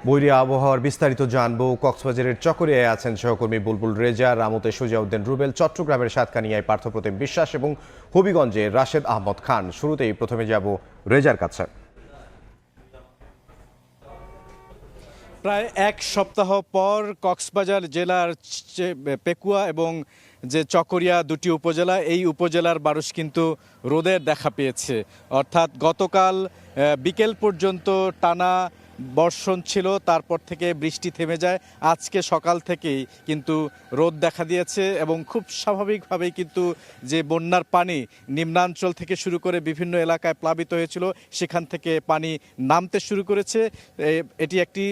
বৈরী আবহাওয়ার বিস্তারিত জানবো। কক্সবাজারের চকরিয়ায় আছেন সহকর্মী বুলবুল রেজা, রামুতে সুজাউদ্দিন রুবেল, চট্টগ্রামের সাতকানিয়ায় পার্থপ্রতিম বিশ্বাস এবং হবিগঞ্জে রাশেদ আহমদ খান। শুরুতেই প্রথমে যাব রেজার কাছে। প্রায় এক সপ্তাহ পর কক্সবাজার জেলার পেকুয়া এবং যে চকরিয়া দুটি উপজেলা, এই উপজেলার মানুষ কিন্তু রোদের দেখা পেয়েছে। অর্থাৎ গতকাল বিকেল পর্যন্ত টানা বর্ষণ ছিল, তারপর থেকে বৃষ্টি থেমে যায়। আজকে সকাল থেকেই কিন্তু রোদ দেখা দিয়েছে এবং খুব স্বাভাবিকভাবেই কিন্তু যে বন্যার পানি নিম্নাঞ্চল থেকে শুরু করে বিভিন্ন এলাকায় প্লাবিত হয়েছিল, সেখান থেকে পানি নামতে শুরু করেছে। এটি একটি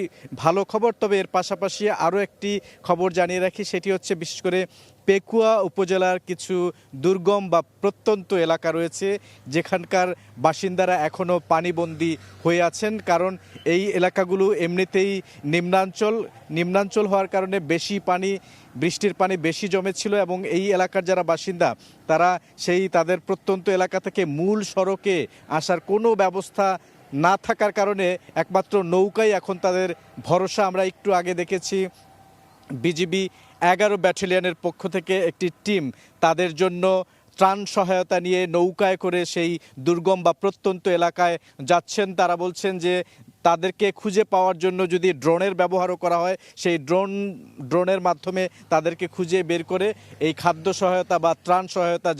ভালো খবর। তবে এর পাশাপাশি আরও একটি খবর জানিয়ে রাখি, সেটি হচ্ছে বিশেষ করে পেকুয়া উপজেলার কিছু দুর্গম বা প্রত্যন্ত এলাকা রয়েছে, যেখানকার বাসিন্দারা এখনও পানিবন্দী হয়ে আছেন। কারণ এই এলাকাগুলো এমনিতেই নিম্নাঞ্চল হওয়ার কারণে বেশি পানি, বৃষ্টির পানি বেশি জমেছিল এবং এই এলাকার যারা বাসিন্দা তারা তাদের প্রত্যন্ত এলাকা থেকে মূল সড়কে আসার কোনো ব্যবস্থা না থাকার কারণে একমাত্র নৌকাই এখন তাদের ভরসা। আমরা একটু আগে দেখেছি বিজিবি 11 ব্যাটালিয়নের পক্ষ থেকে একটি টিম তাদের জন্য ত্রাণ সহায়তা নিয়ে নৌকায় করে সেই দুর্গম বা প্রত্যন্ত এলাকায় যাচ্ছেন। তারা বলছেন যে তাদেরকে খুঁজে পাওয়ার জন্য যদি ড্রোনের ব্যবহারও করা হয়, সেই ড্রোনের মাধ্যমে তাদেরকে খুঁজে বের করে এই খাদ্য সহায়তা বা ত্রাণ সহায়তা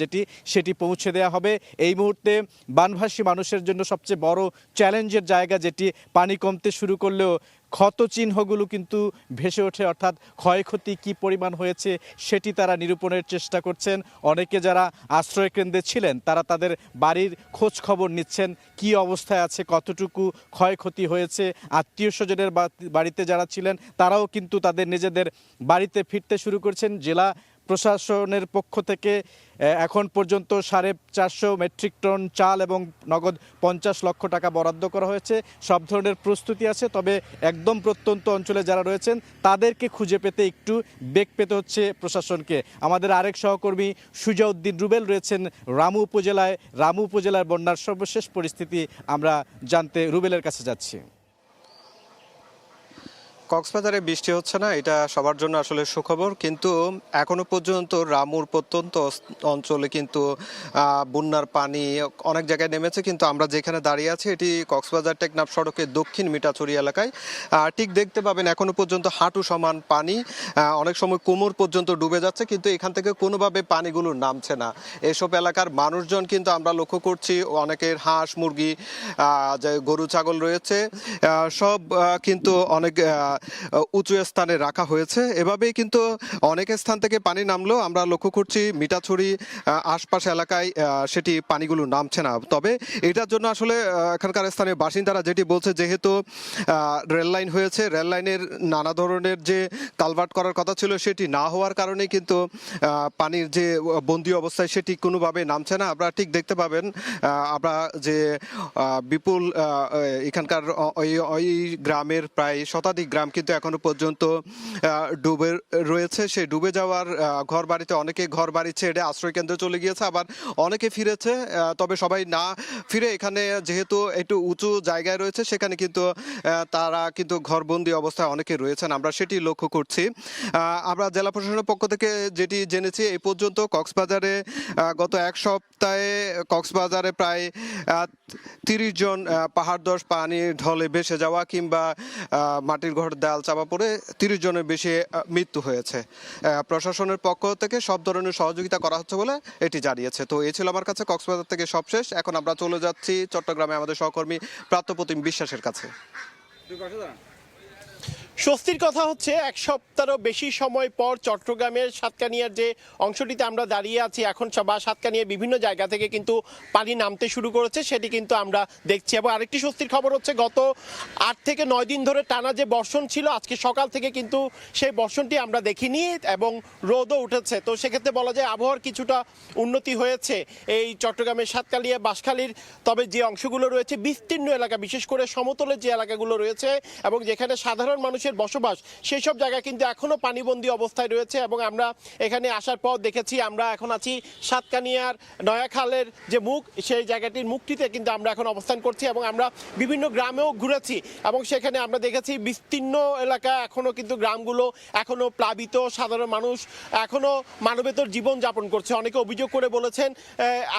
সেটি পৌঁছে দেওয়া হবে। এই মুহূর্তে বানভাসী মানুষের জন্য সবচেয়ে বড় চ্যালেঞ্জের জায়গা, যেটি পানি কমতে শুরু করলেও ক্ষত চিহ্নগুলো কিন্তু ভেসে ওঠে, অর্থাৎ ক্ষয়ক্ষতি কী পরিমাণ হয়েছে সেটি তারা নিরূপণের চেষ্টা করছেন। অনেকে যারা আশ্রয়কেন্দ্রে ছিলেন তারা তাদের বাড়ির খোঁজ খবর নিচ্ছেন, কি অবস্থায় আছে, কতটুকু ক্ষয়ক্ষতি হয়েছে। আত্মীয় স্বজনের বাড়িতে যারা ছিলেন তারাও কিন্তু তাদের নিজেদের বাড়িতে ফিরতে শুরু করছেন। জেলা প্রশাসনের পক্ষ থেকে এখন পর্যন্ত 450 মেট্রিক টন চাল এবং নগদ 50 লক্ষ টাকা বরাদ্দ করা হয়েছে। সব ধরনের প্রস্তুতি আছে, তবে একদম প্রত্যন্ত অঞ্চলে যারা রয়েছেন তাদেরকে খুঁজে পেতে একটু বেগ পেতে হচ্ছে প্রশাসনকে। আমাদের আরেক সহকর্মী সুজাউদ্দিন রুবেল রয়েছেন রামু উপজেলার বন্যার সর্বশেষ পরিস্থিতি আমরা জানতে রুবেলের কাছে যাচ্ছি। কক্সবাজারে বৃষ্টি হচ্ছে না, এটা সবার জন্য আসলে সুখবর, কিন্তু এখনো পর্যন্ত রামুর প্রত্যন্ত অঞ্চলে কিন্তু বন্যার পানি অনেক জায়গায় নেমেছে। কিন্তু আমরা যেখানে দাঁড়িয়ে আছি এটি কক্সবাজার টেকনাফ সড়কের দক্ষিণ মিঠাছড়ি এলাকায়। ঠিক দেখতে পাবেন এখনো পর্যন্ত হাঁটু সমান পানি, অনেক সময় কোমর পর্যন্ত ডুবে যাচ্ছে, কিন্তু এখান থেকে কোনোভাবে পানিগুলো নামছে না। এসব এলাকার মানুষজন কিন্তু আমরা লক্ষ্য করছি অনেকের হাঁস মুরগি, যে গরু ছাগল রয়েছে, সব কিন্তু অনেক উঁচু স্থানে রাখা হয়েছে। এভাবেই কিন্তু অনেক স্থান থেকে পানি নামলো, আমরা লক্ষ্য করছি মিঠাছড়ি আশপাশ এলাকায় সেটি পানিগুলো নামছে না। তবে এটার জন্য আসলে এখানকার স্থানীয় বাসিন্দারা যেটি বলছে, যেহেতু রেল লাইন হয়েছে, রেল লাইনের নানা ধরনের যে কালভার্ট করার কথা ছিল সেটি না হওয়ার কারণে কিন্তু পানির যে বন্দি অবস্থায় সেটি কোনোভাবে নামছে না। আপনারা ঠিক দেখতে পাবেন, আমরা যে বিপুল এখানকার ওই গ্রামের প্রায় শতাধিক গ্রাম কিন্তু এখনো পর্যন্ত ডুবে রয়েছে। সেই ডুবে যাওয়ার ঘর বাড়িতে অনেকে ঘর বাড়ি ছেড়ে আশ্রয় কেন্দ্রে চলে গিয়েছে, আবার অনেকে ফিরেছে। তবে সবাই না ফিরে এখানে যেহেতু একটু উঁচু জায়গায় রয়েছে সেখানে কিন্তু তারা কিন্তু ঘরবন্দি অবস্থায় অনেকে রয়েছেন, আমরা সেটি লক্ষ্য করছি। আমরা জেলা প্রশাসনের পক্ষ থেকে যেটি জেনেছি, এই পর্যন্ত কক্সবাজারে গত এক সপ্তাহে কক্সবাজারে প্রায় 30 জন পাহাড়ধস পানির ঢলে ভেসে যাওয়া কিংবা মাটির ঘর দেয়াল চাপা পড়ে 30 জনের বেশি মৃত্যু হয়েছে। প্রশাসনের পক্ষ থেকে সব ধরনের সহযোগিতা করা হচ্ছে বলে এটি জানিয়েছে। তো এই ছিল আমার কাছে কক্সবাজার থেকে সবশেষ। এখন আমরা চলে যাচ্ছি চট্টগ্রামে আমাদের সহকর্মী প্রাত্যপ্রতিম বিশ্বাসের কাছে। স্বস্তির কথা হচ্ছে, এক সপ্তাহেরও বেশি সময় পর চট্টগ্রামের সাতকানিয়ার যে অংশটিতে আমরা দাঁড়িয়ে আছি এখন, বা সাতকানিয়ার বিভিন্ন জায়গা থেকে কিন্তু পানি নামতে শুরু করেছে, সেটি কিন্তু আমরা দেখছি। এবং আরেকটি স্বস্তির খবর হচ্ছে, গত 8 থেকে 9 দিন ধরে টানা যে বর্ষণ ছিল, আজকে সকাল থেকে কিন্তু সেই বর্ষণটি আমরা দেখিনি এবং রোদও উঠেছে। তো সেক্ষেত্রে বলা যায় আবহাওয়ার কিছুটা উন্নতি হয়েছে এই চট্টগ্রামের সাতকানিয়া বাঁশখালীর। তবে যে অংশগুলো রয়েছে বিস্তীর্ণ এলাকা, বিশেষ করে সমতলের যে এলাকাগুলো রয়েছে এবং যেখানে সাধারণ মানুষের মানুষের বসবাস সেই সব জায়গা কিন্তু এখনো পানিবন্দী অবস্থায় রয়েছে। এবং আমরা এখানে আসার পর দেখেছি, আমরা এখন আছি সাতকানিয়ার নয়াখালের যে মুখ, সেই জায়গাটির মুখটিতে কিন্তু আমরা এখন অবস্থান করছি এবং আমরা বিভিন্ন গ্রামেও ঘুরেছি এবং সেখানে আমরা দেখেছি বিস্তীর্ণ এলাকা এখনো কিন্তু গ্রামগুলো এখনো প্লাবিত, সাধারণ মানুষ এখনো মানবেতর জীবন যাপন করছে। অনেকে অভিযোগ করে বলেছেন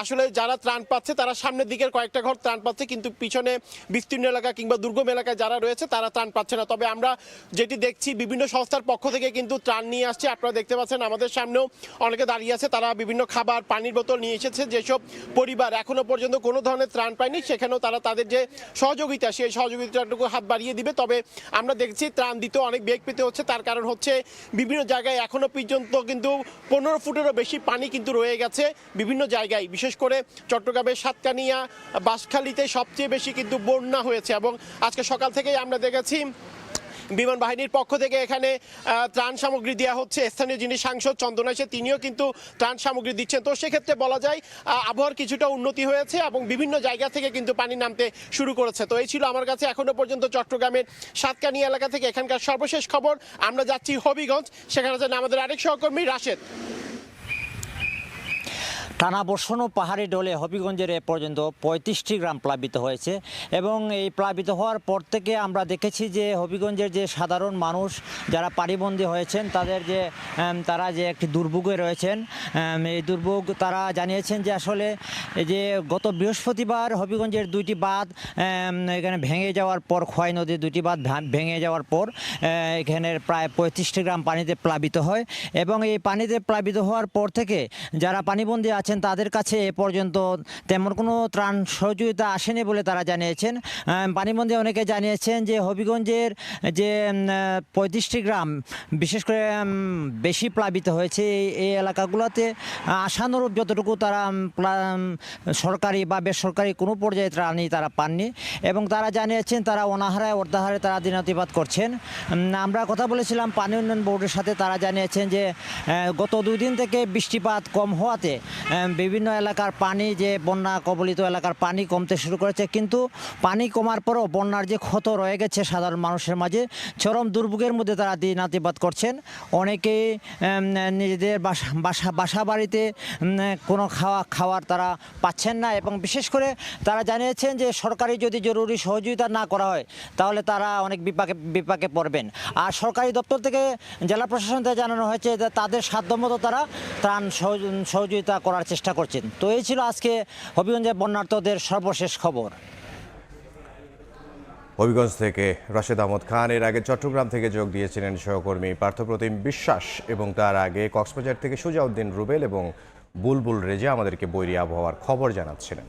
আসলে যারা ত্রাণ পাচ্ছে তারা সামনের দিকের কয়েকটা ঘর ত্রাণ পাচ্ছে, কিন্তু পিছনে বিস্তীর্ণ এলাকা কিংবা দুর্গম এলাকায় যারা রয়েছে তারা ত্রাণ পাচ্ছে না। তবে আমরা যেটি দেখছি, বিভিন্ন সংস্থার পক্ষ থেকে কিন্তু ত্রাণ নিয়ে আসছে। আপনারা দেখতে পাচ্ছেন আমাদের সামনেও অনেকে দাঁড়িয়ে আছে, তারা বিভিন্ন খাবার, পানির বোতল নিয়ে এসেছে। যেসব পরিবার এখনো পর্যন্ত কোনো ধরনের ত্রাণ পায়নি সেখানেও তারা তাদের যে সহযোগিতা, সেই সহযোগিতাটুকু হাত বাড়িয়ে দিবে। তবে আমরা দেখছি ত্রাণ দিতে অনেক বেগ পেতে হচ্ছে। তার কারণ হচ্ছে বিভিন্ন জায়গায় এখনো পর্যন্ত কিন্তু 15 ফুটেরও বেশি পানি কিন্তু রয়ে গেছে বিভিন্ন জায়গায়। বিশেষ করে চট্টগ্রামের সাতকানিয়া, বাঁশখালীতে সবচেয়ে বেশি কিন্তু বন্যা হয়েছে এবং আজকে সকাল থেকেই আমরা দেখেছি বিমান বাহিনীর পক্ষ থেকে এখানে ত্রাণ সামগ্রী দেওয়া হচ্ছে। স্থানীয় যিনি সাংসদ চন্দনা এসে তিনিও কিন্তু ত্রাণ সামগ্রী দিচ্ছেন। তো সেক্ষেত্রে বলা যায় আবহাওয়ার কিছুটা উন্নতি হয়েছে এবং বিভিন্ন জায়গা থেকে কিন্তু পানি নামতে শুরু করেছে। তো এই ছিল আমার কাছে এখনো পর্যন্ত চট্টগ্রামের সাতকানিয়া এলাকা থেকে এখানকার সর্বশেষ খবর। আমরা যাচ্ছি হবিগঞ্জ, সেখানে আছেন আমাদের আরেক সহকর্মী রাশেদ। টানা বর্ষণ ও পাহাড়ি ঢলে হবিগঞ্জের এ পর্যন্ত 35টি গ্রাম প্লাবিত হয়েছে এবং এই প্লাবিত হওয়ার পর থেকে আমরা দেখেছি যে হবিগঞ্জের যে সাধারণ মানুষ যারা পানিবন্দী হয়েছেন তারা যে একটি দুর্ভোগে রয়েছেন। এই দুর্ভোগ তারা জানিয়েছেন যে আসলে এই যে গত বৃহস্পতিবার হবিগঞ্জের 2টি বাঁধ এখানে ভেঙে যাওয়ার পর, খোয়াই নদীর 2টি বাঁধ ভেঙে যাওয়ার পর এখানের প্রায় 35টি গ্রাম পানিতে প্লাবিত হয় এবং এই পানিতে প্লাবিত হওয়ার পর থেকে যারা পানিবন্দী আছেন তাদের কাছে এ পর্যন্ত তেমন কোনো ত্রাণ সহযোগিতা আসেনি বলে তারা জানিয়েছেন। পানিবন্দী অনেকে জানিয়েছেন যে হবিগঞ্জের যে 35টি গ্রাম বিশেষ করে বেশি প্লাবিত হয়েছে, এই এলাকাগুলোতে আশানুরূপ যতটুকু তারা সরকারি বা বেসরকারি কোনো পর্যায়ে ত্রাণই তারা পাননি এবং তারা জানিয়েছেন তারা অনাহারায় অর্ধাহারে তারা দিনাতিপাত করছেন। আমরা কথা বলেছিলাম পানি উন্নয়ন বোর্ডের সাথে, তারা জানিয়েছেন যে গত 2 দিন থেকে বৃষ্টিপাত কম হওয়াতে বিভিন্ন এলাকার পানি, যে বন্যা কবলিত এলাকার পানি কমতে শুরু করেছে, কিন্তু পানি কমার পরও বন্যার যে ক্ষত রয়ে গেছে সাধারণ মানুষের মাঝে চরম দুর্ভোগের মধ্যে তারা দিনাতিপাত করছেন। অনেকেই নিজেদের বাসা বাড়িতে কোনো খাওয়ার তারা পাচ্ছেন না এবং বিশেষ করে তারা জানিয়েছেন যে সরকারি যদি জরুরি সহযোগিতা না করা হয় তাহলে তারা অনেক বিপাকে পড়বেন। আর সরকারি দপ্তর থেকে জেলা প্রশাসন থেকে জানানো হয়েছে যে তাদের সাধ্যমতো তারা ত্রাণ সহযোগিতা করার চেষ্টা করছেন। তো এই ছিল আজকে হবিগঞ্জের বন্যার্তদের সর্বশেষ খবর। হবিগঞ্জ থেকে রাশেদ আহমদ খান। এর আগে চট্টগ্রাম থেকে যোগ দিয়েছিলেন সহকর্মী পার্থপ্রতিম বিশ্বাস এবং তার আগে কক্সবাজার থেকে সুজাউদ্দিন রুবেল এবং বুলবুল রেজা আমাদেরকে বৈরী আবহাওয়ার খবর জানাচ্ছিলেন।